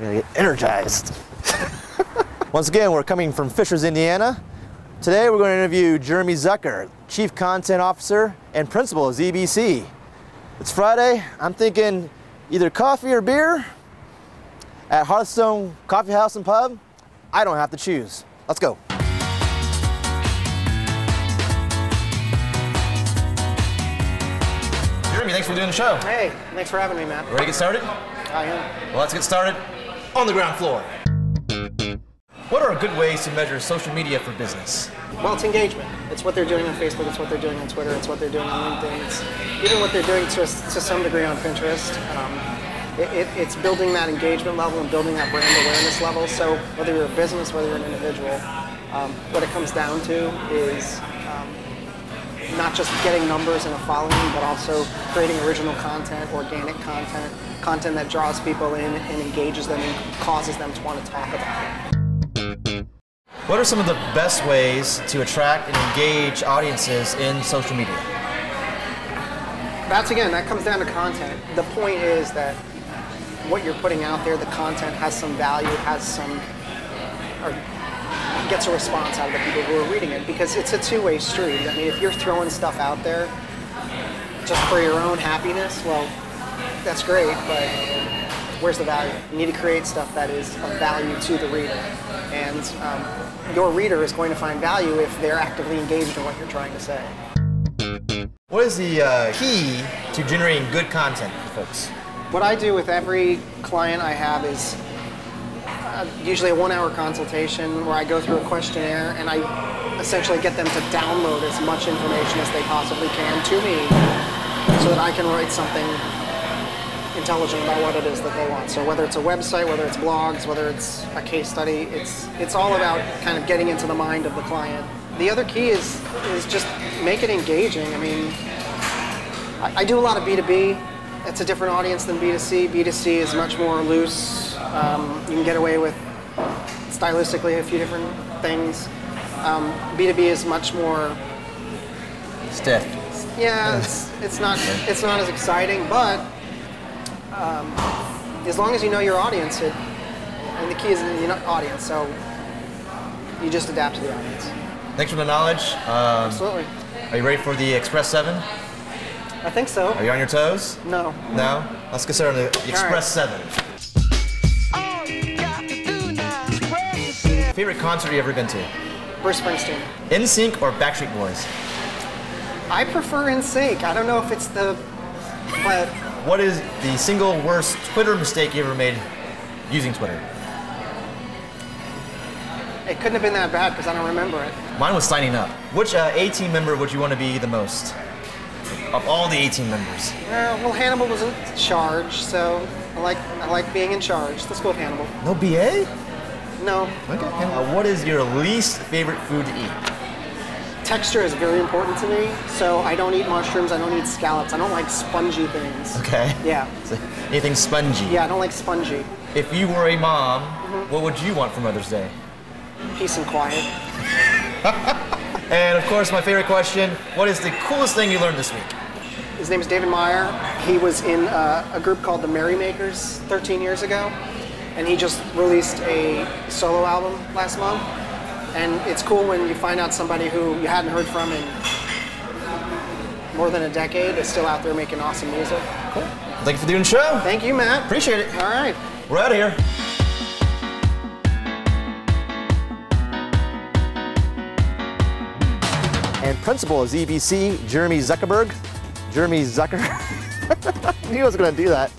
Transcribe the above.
gonna get energized. Once again, we're coming from Fishers, Indiana. Today we're going to interview Jeremy Zucker, Chief Content Officer and Principal of ZBC. It's Friday. I'm thinking either coffee or beer at Hearthstone Coffee House and Pub. I don't have to choose. Let's go. Jeremy, thanks for doing the show. Hey, thanks for having me, Matt. Ready to get started? I am. Well, let's get started on the ground floor. What are good ways to measure social media for business? Well, it's engagement. It's what they're doing on Facebook, it's what they're doing on Twitter, it's what they're doing on LinkedIn, it's even what they're doing to some degree on Pinterest. It's building that engagement level and building that brand awareness level. So whether you're a business, whether you're an individual, what it comes down to is not just getting numbers and a following, but also creating original content, organic content, content that draws people in and engages them and causes them to want to talk about it. What are some of the best ways to attract and engage audiences in social media? That comes down to content. The point is that what you're putting out there, the content has some value, or gets a response out of the people who are reading it, because it's a two-way street. I mean, if you're throwing stuff out there just for your own happiness, well, that's great, but where's the value? You need to create stuff that is of value to the reader. And your reader is going to find value if they're actively engaged in what you're trying to say. What is the key to generating good content for folks? What I do with every client I have is usually a 1-hour consultation where I go through a questionnaire and I essentially get them to download as much information as they possibly can to me so that I can write something intelligent about what it is that they want. So whether it's a website, whether it's blogs, whether it's a case study, it's all about kind of getting into the mind of the client. The other key is just make it engaging. I mean, I do a lot of B2B. It's a different audience than B2C. B2C is much more loose. You can get away with stylistically a few different things. B2B is much more stiff. Yeah, it's not as exciting, but as long as you know your audience, and the key is in the audience, so you just adapt to the audience. Thanks for the knowledge. Absolutely. Are you ready for the Express 7? I think so. Are you on your toes? No. No? Let's get started on the Express 7. Favorite concert you ever been to? Bruce Springsteen. NSYNC or Backstreet Boys? I prefer NSYNC. I don't know if it's but... What is the single worst Twitter mistake you ever made using Twitter? It couldn't have been that bad because I don't remember it. Mine was signing up. Which A-team member would you want to be the most? Of all the A-team members? Well, Hannibal was in charge, so I like being in charge. Let's go with Hannibal. No BA? No. Okay. What is your least favorite food to eat? Texture is very important to me, so I don't eat mushrooms, I don't eat scallops, I don't like spongy things. Okay. Yeah. So anything spongy? Yeah, I don't like spongy. If you were a mom, what would you want for Mother's Day? Peace and quiet. And of course, my favorite question, what is the coolest thing you learned this week? His name is David Meyer. He was in a group called the Merrymakers 13 years ago, and he just released a solo album last month. And it's cool when you find out somebody who you hadn't heard from in more than a decade is still out there making awesome music. Cool. Thank you for doing the show. Thank you, Matt. Appreciate it. All right. We're out of here. And Principal of ZBC, Jeremy Zucker. He was going to do that.